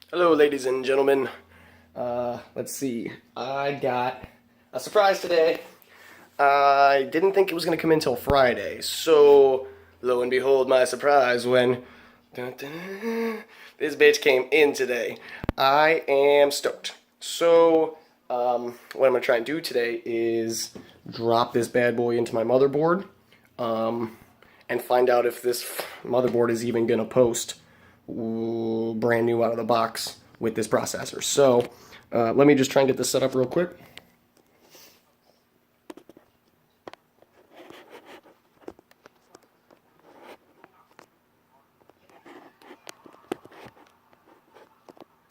Hello, ladies and gentlemen. Let's see. I got a surprise today. I didn't think it was going to come in till Friday, so lo and behold, my surprise when dun, dun, this bitch came in today. I am stoked. So, what I'm going to try and do today is drop this bad boy into my motherboard and find out if this motherboard is even going to post brand new out of the box with this processor. So let me just try and get this set up real quick.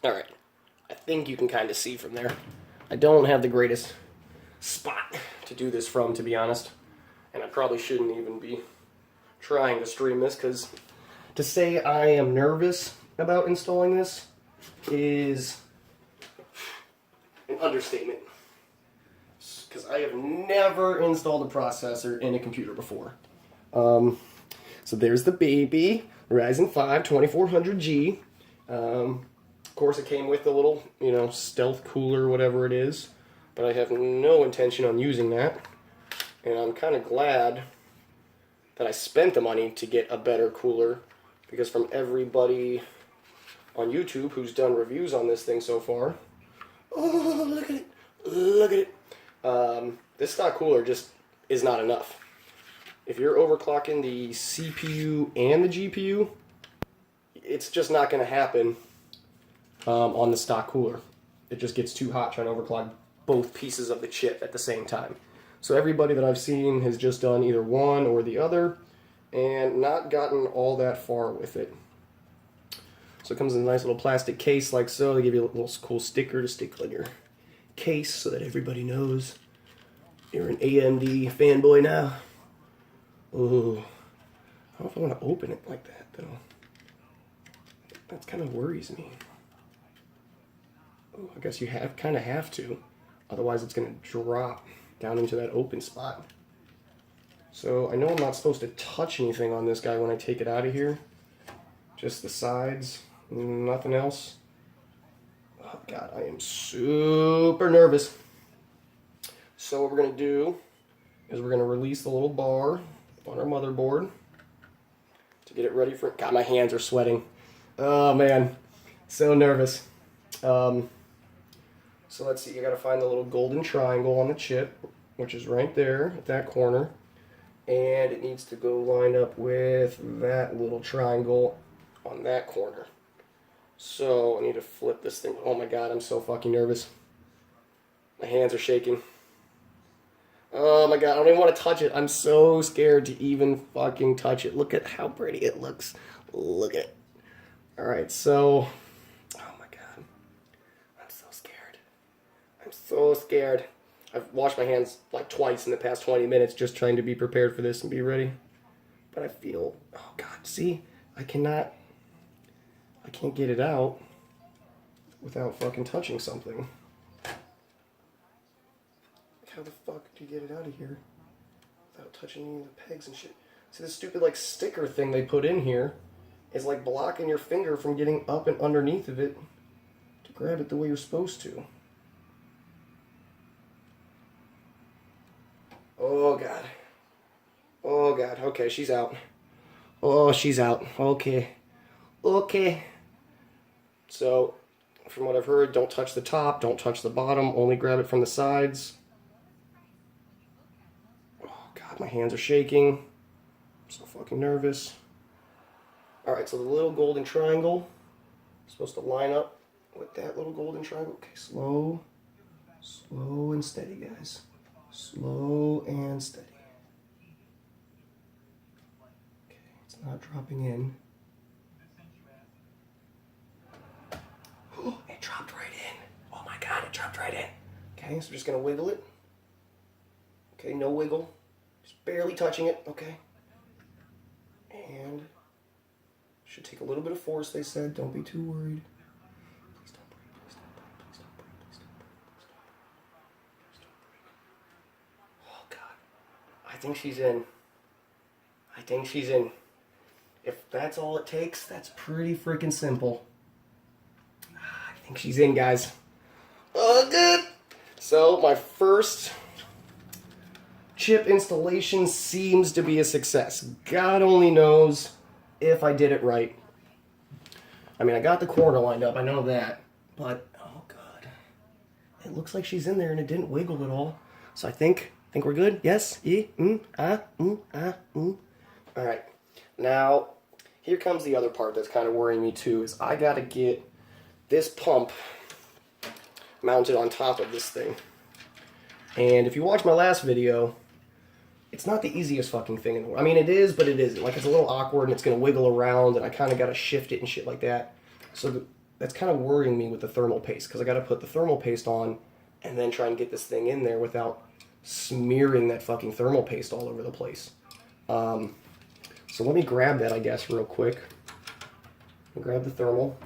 Alright, I think you can kind of see from there. I don't have the greatest spot to do this from, to be honest. And I probably shouldn't even be trying to stream this, because to say I am nervous about installing this is an understatement. Because I have never installed a processor in a computer before. So there's the baby, Ryzen 5 2400G. Of course, it came with the little, stealth cooler, whatever it is. But I have no intention on using that. And I'm kind of glad that I spent the money to get a better cooler, because from everybody on YouTube who's done reviews on this thing so far, oh, look at it, look at it. This stock cooler just is not enough. If you're overclocking the CPU and the GPU, it's just not going to happen on the stock cooler. It just gets too hot trying to overclock both pieces of the chip at the same time. So everybody that I've seen has just done either one or the other and not gotten all that far with it. So it comes in a nice little plastic case like so. They give you a little cool sticker to stick on your case so that everybody knows you're an AMD fanboy now. Ooh, I don't know if I want to open it like that though. That kind of worries me. Oh, I guess you kind of have to, otherwise it's going to drop down into that open spot. So I know I'm not supposed to touch anything on this guy when I take it out of here. Just the sides, nothing else. Oh God, I am super nervous. So what we're going to do is we're going to release the little bar on our motherboard to get it ready for it. God, my hands are sweating. Oh man, so nervous. So let's see, you got to find the little golden triangle on the chip, which is right there at that corner. And it needs to go line up with that little triangle on that corner. So I need to flip this thing. Oh my God, I'm so fucking nervous. My hands are shaking. Oh my God, I don't even want to touch it. I'm so scared to even fucking touch it. Look at how pretty it looks. Look at it. Alright, so... oh my God. I'm so scared. I'm so scared. I've washed my hands like twice in the past 20 minutes just trying to be prepared for this and be ready. But I feel... oh God, see? I can't get it out without fucking touching something. How the fuck do you get it out of here without touching any of the pegs and shit? See, this stupid like sticker thing they put in here is like blocking your finger from getting up and underneath of it to grab it the way you're supposed to. Oh God. Oh God. Okay, she's out. Oh, she's out. Okay. Okay. So, from what I've heard, don't touch the top, don't touch the bottom, only grab it from the sides. My hands are shaking. I'm so fucking nervous. Alright, so the little golden triangle is supposed to line up with that little golden triangle. Okay, slow. Slow and steady, guys. Slow and steady. Okay, it's not dropping in. Oh, it dropped right in. Oh my God, it dropped right in. Okay, so we're just going to wiggle it. Okay, no wiggle. Just barely touching it, okay. And should take a little bit of force, they said. Don't be too worried. Please don't break, please don't break, please don't break, please don't break, please don't break, please don't break. Oh God. I think she's in. I think she's in. If that's all it takes, that's pretty freaking simple. think she's in, guys. Oh, good. So my first chip installation seems to be a success. God only knows if I did it right. I mean, I got the corner lined up, I know that, but oh god, it looks like she's in there and it didn't wiggle at all. So I think we're good. Yes, All right, now here comes the other part that's kind of worrying me too. Is I got to get this pump mounted on top of this thing, and if you watch my last video, it's not the easiest fucking thing in the world. I mean, it is, but it isn't. Like, it's a little awkward, and it's going to wiggle around, and I kind of got to shift it and shit like that. So that's kind of worrying me with the thermal paste, because I got to put the thermal paste on and then try and get this thing in there without smearing that fucking thermal paste all over the place. So let me grab that, I guess, real quick. I'll grab the thermal.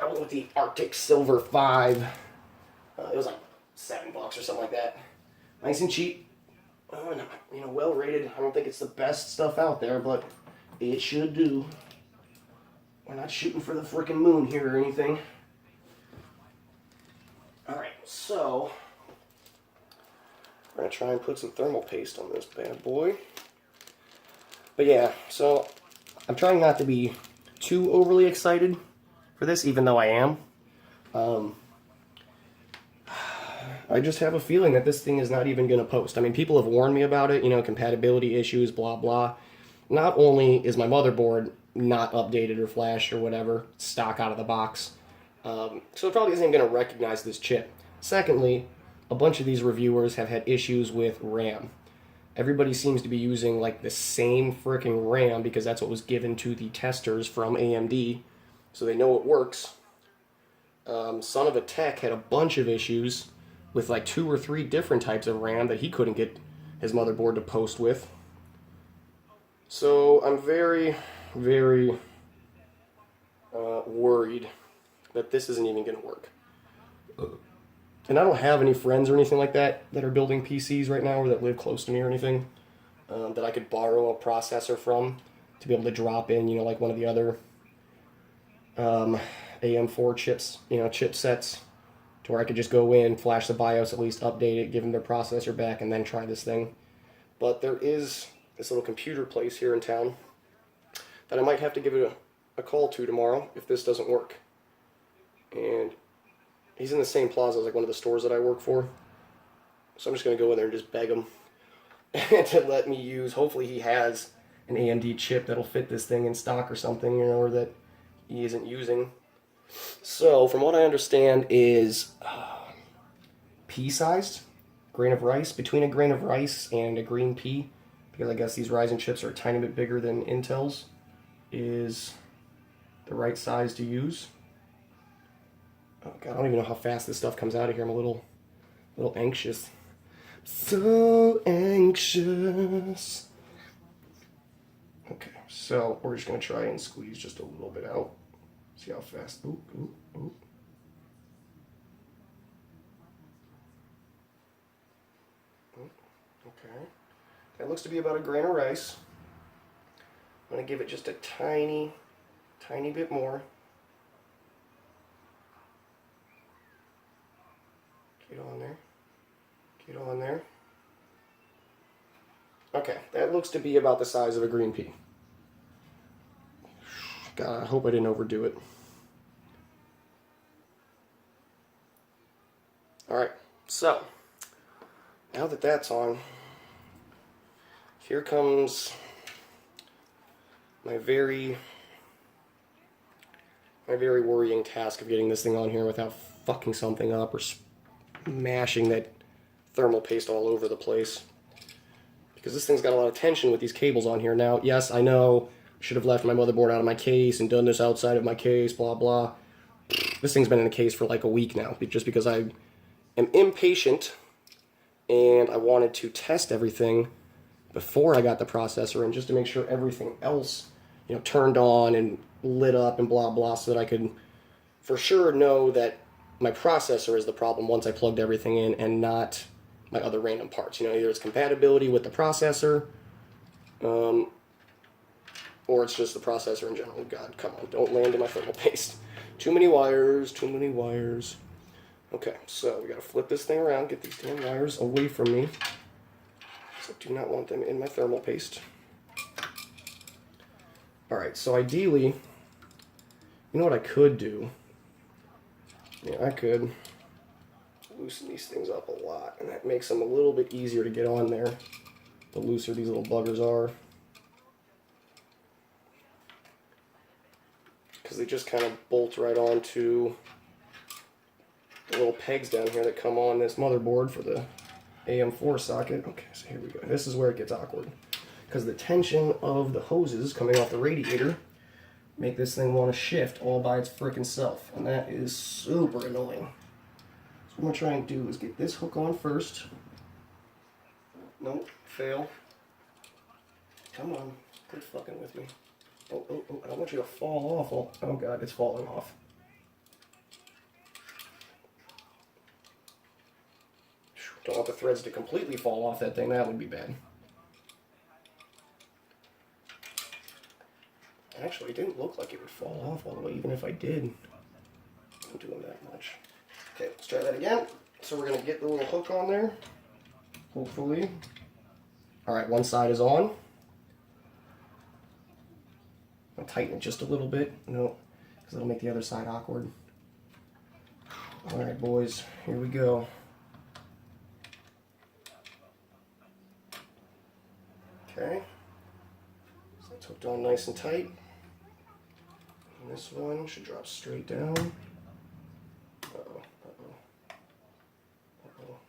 I went with the Arctic Silver 5. It was like $7 or something like that. Nice and cheap. You know, well rated. I don't think it's the best stuff out there, but it should do. We're not shooting for the frickin' moon here or anything. Alright, so we're gonna try and put some thermal paste on this bad boy. But yeah, so I'm trying not to be too overly excited for this, even though I am. I just have a feeling that this thing is not even going to post. I mean, people have warned me about it, you know, compatibility issues, blah, blah. Not only is my motherboard not updated or flashed or whatever, stock out of the box, so it probably isn't going to recognize this chip. Secondly, a bunch of these reviewers have had issues with RAM. Everybody seems to be using, like, the same freaking RAM because that's what was given to the testers from AMD, so they know it works. Son of a Tech had a bunch of issues with like 2 or 3 different types of RAM that he couldn't get his motherboard to post with. So I'm very, very worried that this isn't even going to work. And I don't have any friends or anything like that that are building PCs right now or that live close to me or anything that I could borrow a processor from to be able to drop in, you know, like one of the other AM4 chips, you know, chipsets, to where I could just go in, flash the BIOS, at least update it, give them their processor back, and then try this thing. But there is this little computer place here in town that I might have to give it a call to tomorrow if this doesn't work. And he's in the same plaza as like one of the stores that I work for. So I'm just going to go in there and just beg him to let me use, hopefully he has an AMD chip that'll fit this thing in stock or something, you know, or that he isn't using. So, from what I understand is pea-sized, grain of rice, between a grain of rice and a green pea, because I guess these Ryzen chips are a tiny bit bigger than Intel's, is the right size to use. Oh god, I don't even know how fast this stuff comes out of here. I'm a little anxious. So anxious. Okay, so we're just going to try and squeeze just a little bit out. See how fast. Ooh, ooh, ooh. Okay. That looks to be about a grain of rice. I'm going to give it just a tiny bit more. Get on there. Get on there. Okay, that looks to be about the size of a green pea. God, I hope I didn't overdo it. Alright, so, now that that's on, here comes my very worrying task of getting this thing on here without fucking something up or smashing that thermal paste all over the place. Because this thing's got a lot of tension with these cables on here. Now, yes, I know I should have left my motherboard out of my case and done this outside of my case, blah, blah. This thing's been in the case for like a week now, just because I am impatient and I wanted to test everything before I got the processor in, just to make sure everything else, you know, turned on and lit up and blah, blah, so that I could for sure know that my processor is the problem once I plugged everything in and not my other random parts. You know, either it's compatibility with the processor, or it's just the processor in general. God, come on, don't land in my thermal paste. Too many wires, too many wires. Okay, so we gotta flip this thing around, get these damn wires away from me. So I do not want them in my thermal paste. Alright, so ideally, you know what I could do? Yeah, I could loosen these things up a lot, and that makes them a little bit easier to get on there, the looser these little buggers are. Because they just kind of bolt right onto the little pegs down here that come on this motherboard for the AM4 socket. Okay, so here we go. This is where it gets awkward. Because the tension of the hoses coming off the radiator make this thing want to shift all by its frickin' self. And that is super annoying. So what I'm going to try and do is get this hook on first. Nope, fail. Come on, quit fucking with me. Oh, oh, oh, I don't want you to fall off. Oh god, it's falling off. Don't want the threads to completely fall off that thing, that would be bad. Actually, it didn't look like it would fall off all the way, even if I did. I'm doing that much. Okay, let's try that again. So we're going to get the little hook on there, hopefully. Alright, one side is on. I'll tighten it just a little bit. No, because it'll make the other side awkward. Alright, boys, here we go. Okay. So it's hooked on nice and tight. And this one should drop straight down. Uh-oh, uh-oh, uh-oh.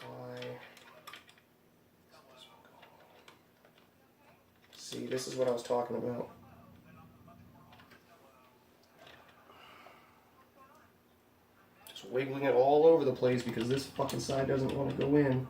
Why? See, this is what I was talking about. Just wiggling it all over the place because this fucking side doesn't want to go in.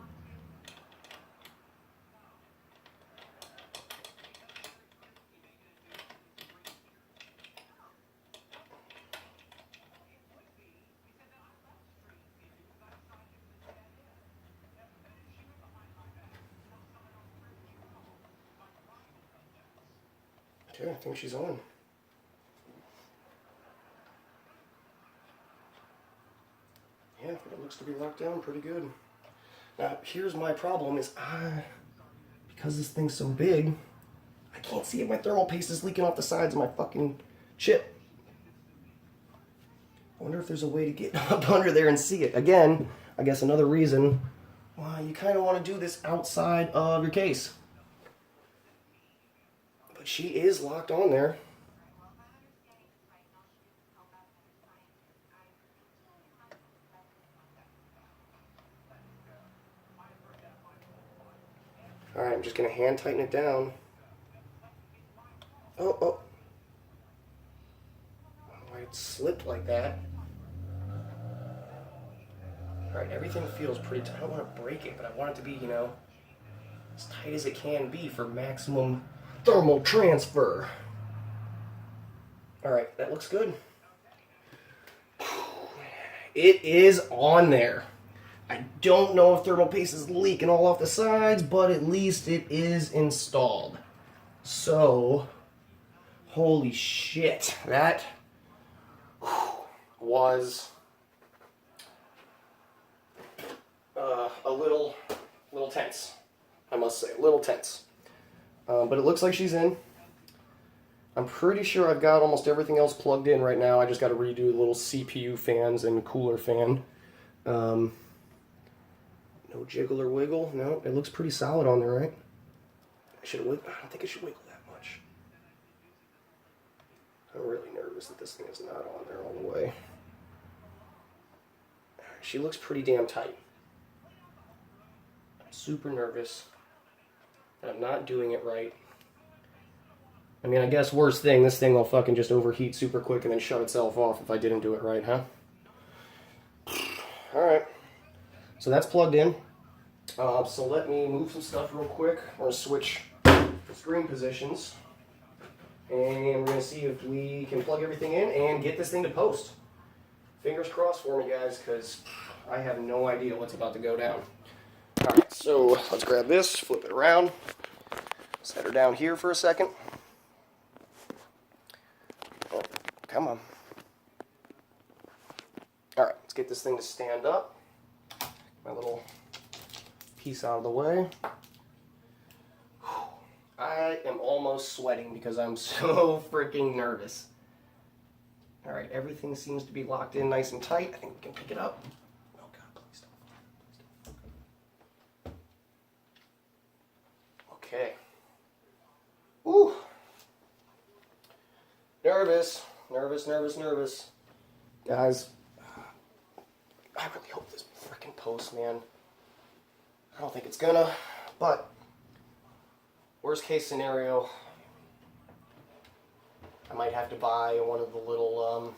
Okay, I think she's on. Yeah, it looks to be locked down pretty good. Now, here's my problem is, because this thing's so big, I can't see if my thermal paste is leaking off the sides of my fucking chip. I wonder if there's a way to get up under there and see it. Again, I guess another reason why you kind of want to do this outside of your case. But she is locked on there. Alright, I'm just going to hand tighten it down. Oh, oh. Why it slipped like that. Alright, everything feels pretty tight. I don't want to break it, but I want it to be, you know, as tight as it can be for maximum thermal transfer. Alright, that looks good. It is on there. I don't know if thermal paste is leaking all off the sides, but at least it is installed. So, holy shit, that was a little tense, I must say, a little tense. But it looks like she's in. I'm pretty sure I've got almost everything else plugged in right now. I just got to redo the little CPU fans and cooler fan. No jiggle or wiggle. No, it looks pretty solid on there, right? I don't think it should wiggle that much. I'm really nervous that this thing is not on there all the way. She looks pretty damn tight. I'm super nervous that I'm not doing it right. I mean, I guess worst thing, this thing will fucking just overheat super quick and then shut itself off if I didn't do it right, huh? Alright. So that's plugged in. So let me move some stuff real quick. We're going to switch screen positions. And we're going to see if we can plug everything in and get this thing to post. Fingers crossed for me, guys, because I have no idea what's about to go down. Alright, so let's grab this, flip it around. Set her down here for a second. Oh, come on. Alright, let's get this thing to stand up. My little piece out of the way. I am almost sweating because I'm so freaking nervous. Alright, everything seems to be locked in nice and tight. I think we can pick it up. Oh God, please don't. Okay. Ooh. Nervous. Nervous. Guys, I really hope this freaking posts, man. I don't think it's gonna, but worst case scenario, I might have to buy one of the little,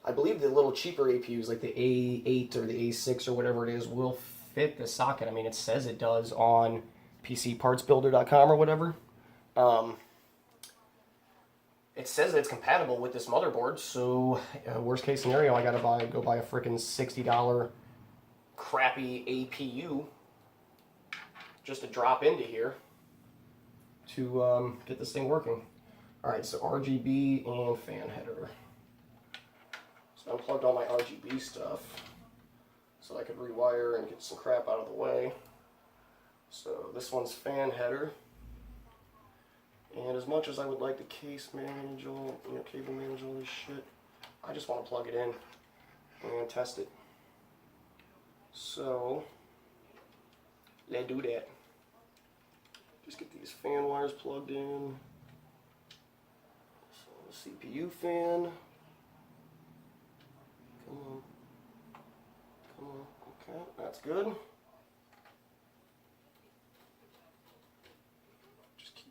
I believe the little cheaper APUs, like the A8 or the A6 or whatever it is, will fit the socket. I mean, it says it does on PCPartsBuilder.com or whatever. It says that it's compatible with this motherboard, so worst case scenario, I gotta go buy a freaking $60 crappy APU just to drop into here to get this thing working. Alright, so RGB and fan header. So I unplugged all my RGB stuff so I could rewire and get some crap out of the way. So this one's fan header. And as much as I would like to case manage all, cable manage all this shit, I just want to plug it in and test it. So, let's do that. Just get these fan wires plugged in. So, the CPU fan. Come on, okay, that's good.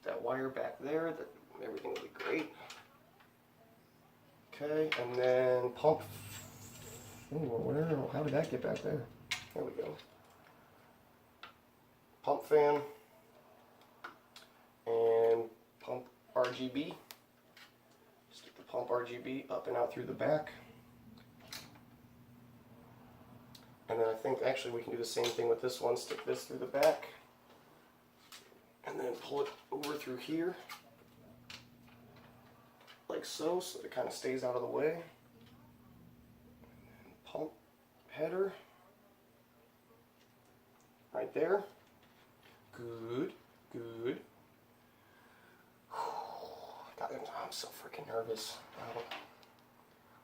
That wire back there, that everything will be great. Okay, and then pump. Ooh, how did that get back there? There we go. Pump fan and pump RGB. Just get the pump RGB up and out through the back. And then I think actually we can do the same thing with this one. Stick this through the back. And then pull it over through here, like so that it kind of stays out of the way. And pump header, right there. Good. God, I'm so freaking nervous.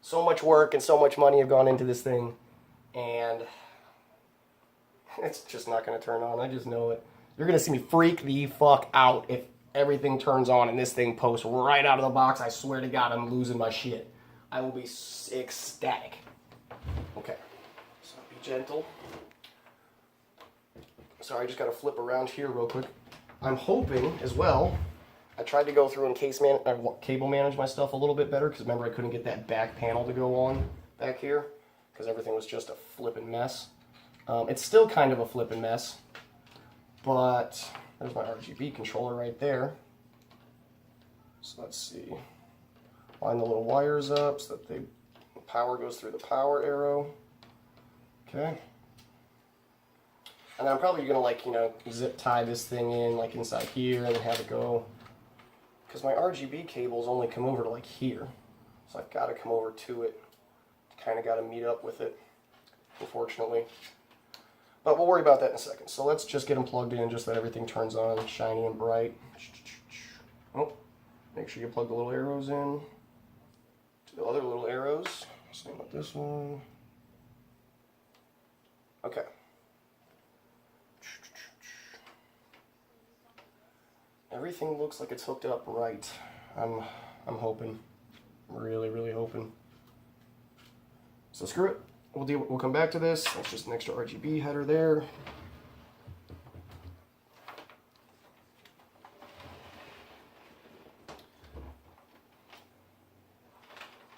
So much work and so much money have gone into this thing, and it's just not going to turn on. I just know it. You're going to see me freak the fuck out if everything turns on and this thing posts right out of the box. I swear to God, I'm losing my shit. I will be ecstatic. Okay, so be gentle. Sorry, I just got to flip around here real quick. I'm hoping as well, I tried to go through and cable manage my stuff a little bit better, because remember I couldn't get that back panel to go on back here because everything was just a flippin' mess. It's still kind of a flippin' mess. But there's my RGB controller right there. So let's see. Line the little wires up so that the power goes through the power arrow. Okay. And I'm probably gonna zip tie this thing in like inside here and then have it go. Because my RGB cables only come over to like here. So I've got to come over to it. Kind of got to meet up with it, unfortunately. But we'll worry about that in a second. So let's just get them plugged in, just that everything turns on shiny and bright. Oh, make sure you plug the little arrows in to the other little arrows. Same with this one. Okay. Everything looks like it's hooked up right. I'm hoping. Really hoping. So screw it. We'll come back to this. That's just an extra RGB header there.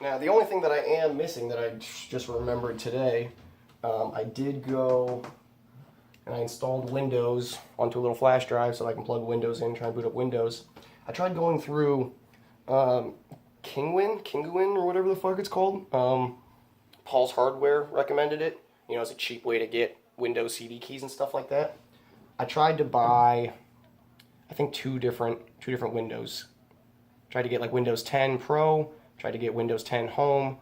Now, the only thing that I am missing that I just remembered today, I did go and I installed Windows onto a little flash drive so I can plug Windows in, try and boot up Windows. I tried going through Kinguin, or whatever the fuck it's called. Paul's Hardware recommended it, as a cheap way to get Windows CD keys and stuff like that. I tried to buy I think two different Windows. Tried to get like Windows 10 Pro, tried to get Windows 10 Home.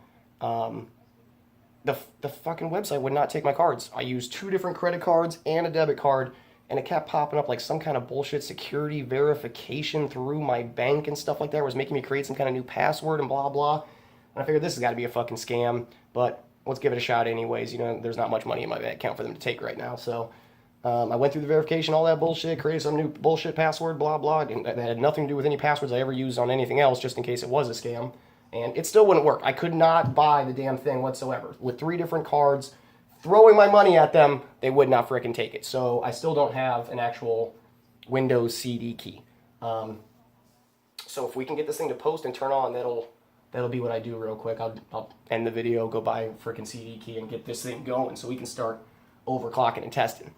The fucking website would not take my cards. I used two different credit cards and a debit card, and it kept popping up like some kind of bullshit security verification through my bank and stuff like that. It was making me create some kind of new password and blah blah. And I figured this has got to be a fucking scam, but let's give it a shot anyways. You know, there's not much money in my bank account for them to take right now, so I went through the verification, all that bullshit, created some new bullshit password, blah, blah. That had nothing to do with any passwords I ever used on anything else, just in case it was a scam. And it still wouldn't work. I could not buy the damn thing whatsoever. With 3 different cards, throwing my money at them, they would not frickin' take it. So I still don't have an actual Windows CD key. So if we can get this thing to post and turn on, that'll be what I do real quick. I'll end the video, go buy a frickin' CD key, and get this thing going so we can start overclocking and testing.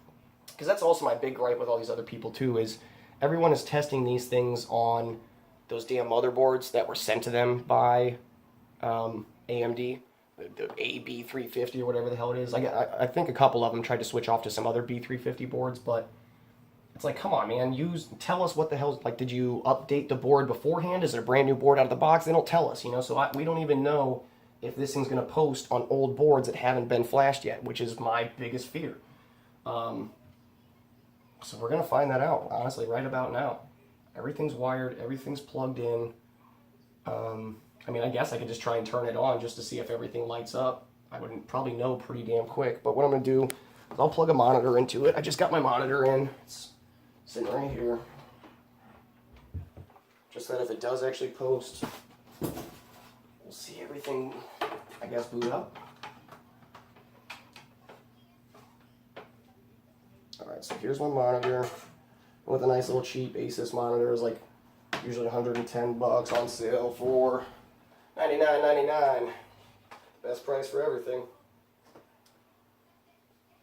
Because that's also my big gripe with all these other people too, is everyone is testing these things on those damn motherboards that were sent to them by AMD, the AB350 or whatever the hell it is. I think a couple of them tried to switch off to some other B350 boards, but it's like, come on, man, tell us what the hell, like, did you update the board beforehand? Is it a brand new board out of the box? They don't tell us, you know, so we don't even know if this thing's going to post on old boards that haven't been flashed yet, which is my biggest fear. So we're going to find that out, honestly, right about now. Everything's wired, everything's plugged in. I mean, I guess I could just try and turn it on just to see if everything lights up. I would probably know pretty damn quick, but what I'm going to do is I'll plug a monitor into it. I just got my monitor in. It's sitting right here. Just that if it does actually post, we'll see everything, I guess, boot up. Alright, so here's my monitor with a nice little cheap Asus monitor. It's like usually $110 on sale for $99.99. Best price for everything.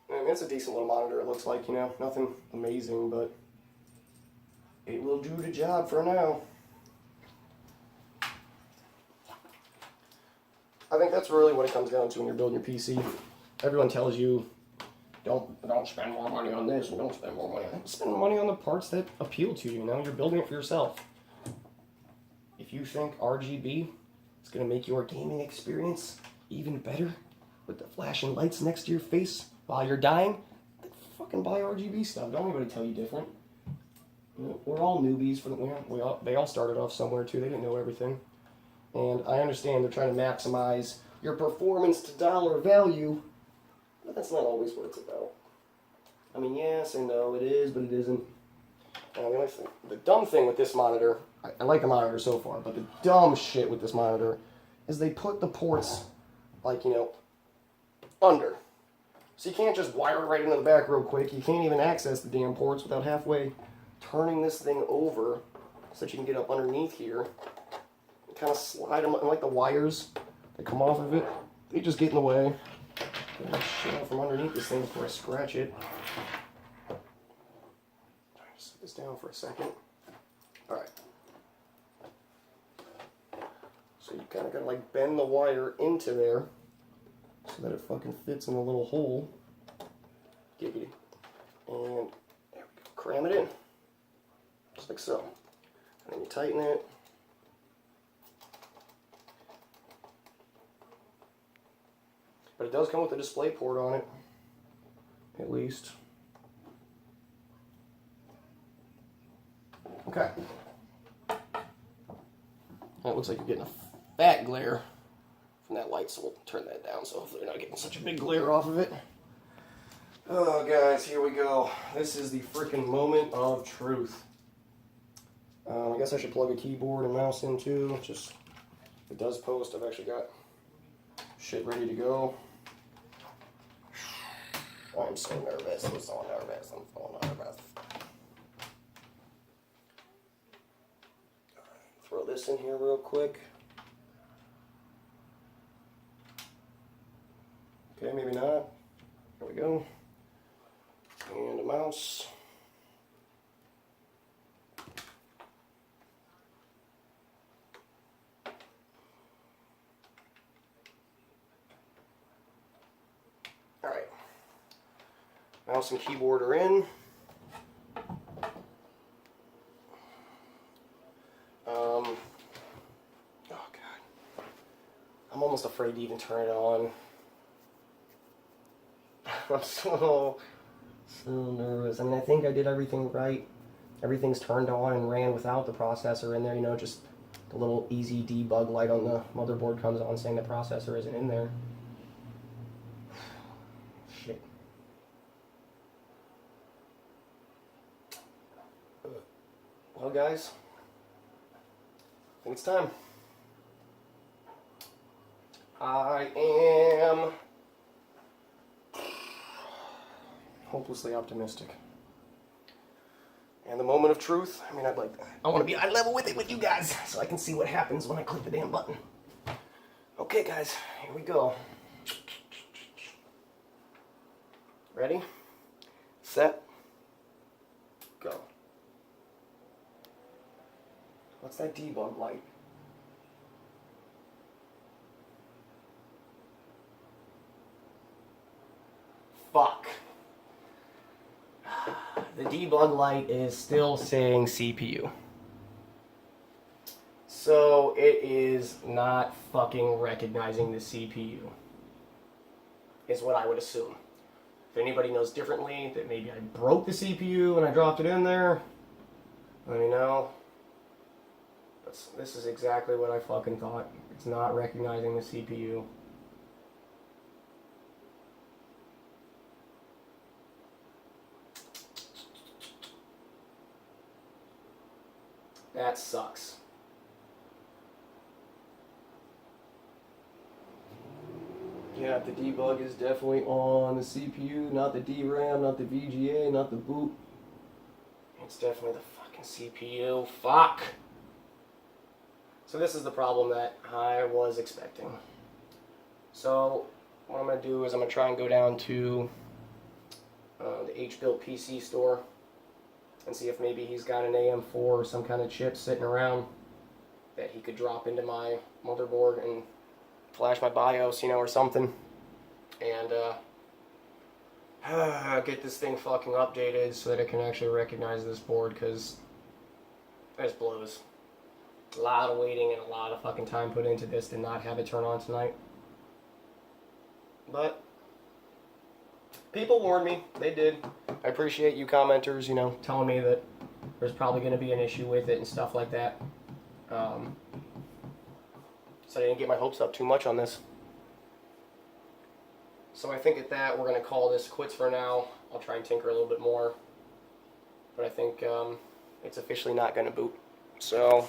I mean, it's a decent little monitor, it looks like, you know, nothing amazing, but it will do the job for now. I think that's really what it comes down to when you're building your PC. Everyone tells you, don't spend more money on this, and don't spend more money on that. Spend money on the parts that appeal to you, you know? You're building it for yourself. If you think RGB is going to make your gaming experience even better with the flashing lights next to your face while you're dying, then fucking buy RGB stuff. Don't anybody tell you different. You know, we're all newbies. They all started off somewhere too. They didn't know everything. And I understand they're trying to maximize your performance to dollar value, but that's not always what it's about. I mean, yes and no, it is, but it isn't. The dumb thing with this monitor, I like the monitor so far, but the dumb shit with this monitor is they put the ports, like, you know, under. So you can't just wire it right into the back real quick. You can't even access the damn ports without halfway turning this thing over so that you can get up underneath here and kind of slide them, and like the wires that come off of it, they just get in the way. Get that shit out from underneath this thing before I scratch it. Just set this down for a second. Alright. So you kind of got to like bend the wire into there so that it fucking fits in the little hole. Giggity. And there we go. Cram it in. Just like so. And then you tighten it. But it does come with a display port on it, at least. Okay. That looks like you're getting a fat glare from that light, so we'll turn that down so hopefully you're not getting such a big glare off of it. Oh, guys, here we go. This is the freaking moment of truth. I guess I should plug a keyboard and mouse in too. Just, if it does post, I've actually got shit ready to go. I'm so nervous. I'm so nervous. I'm so nervous. Throw this in here real quick. Okay, maybe not. There we go. And a mouse. Alright. Mouse and keyboard are in. almost afraid to even turn it on. I'm so nervous. I mean, I think I did everything right. Everything's turned on and ran without the processor in there, you know, just the little easy debug light on the motherboard comes on saying the processor isn't in there. Shit. Well, guys, I think it's time. I am hopelessly optimistic. And the moment of truth, I mean, I want to be eye level with it with you guys so I can see what happens when I click the damn button. Okay, guys, here we go. Ready, set, go. What's that debug light? Fuck. The debug light is still saying CPU. So it is not fucking recognizing the CPU, is what I would assume. If anybody knows differently, that maybe I broke the CPU and I dropped it in there, let me know. But this is exactly what I fucking thought. It's not recognizing the CPU. That sucks. Yeah, the debug is definitely on the CPU, not the DRAM, not the VGA, not the boot. It's definitely the fucking CPU. Fuck! So this is the problem that I was expecting. So what I'm going to do is I'm going to try and go down to the H-Built PC store and see if maybe he's got an AM4 or some kind of chip sitting around that he could drop into my motherboard and flash my BIOS, you know, or something, and get this thing fucking updated so that it can actually recognize this board, because this blows. A lot of waiting and a lot of fucking time put into this to not have it turn on tonight. But people warned me. They did. I appreciate you commenters, you know, telling me that there's probably going to be an issue with it and stuff like that. So I didn't get my hopes up too much on this. So I think at that, we're going to call this quits for now. I'll try and tinker a little bit more. But I think it's officially not going to boot. So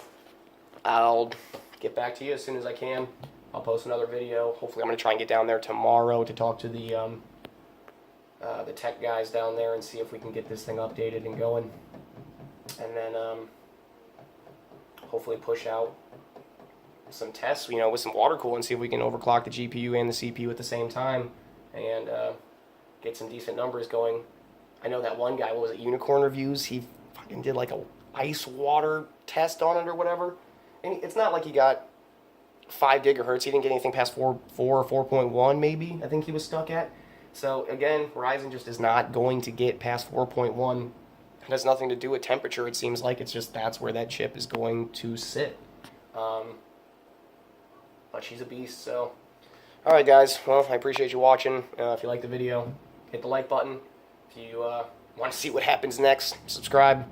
I'll get back to you as soon as I can. I'll post another video. Hopefully I'm going to try and get down there tomorrow to talk to the tech guys down there and see if we can get this thing updated and going. And then hopefully push out some tests, you know, with some water cooling, see if we can overclock the GPU and the CPU at the same time and get some decent numbers going. I know that one guy, what was it, Unicorn Reviews, he fucking did like a ice water test on it or whatever. And it's not like he got 5 gigahertz. He didn't get anything past 4 or 4.1 maybe, I think he was stuck at. So again, Ryzen just is not going to get past 4.1. It has nothing to do with temperature, it seems like. It's just that's where that chip is going to sit. But she's a beast, so. Alright guys, well, I appreciate you watching. If you like the video, hit the like button. If you want to see what happens next, subscribe.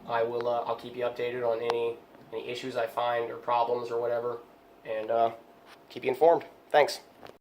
I'll keep you updated on any issues I find or problems or whatever, and keep you informed. Thanks.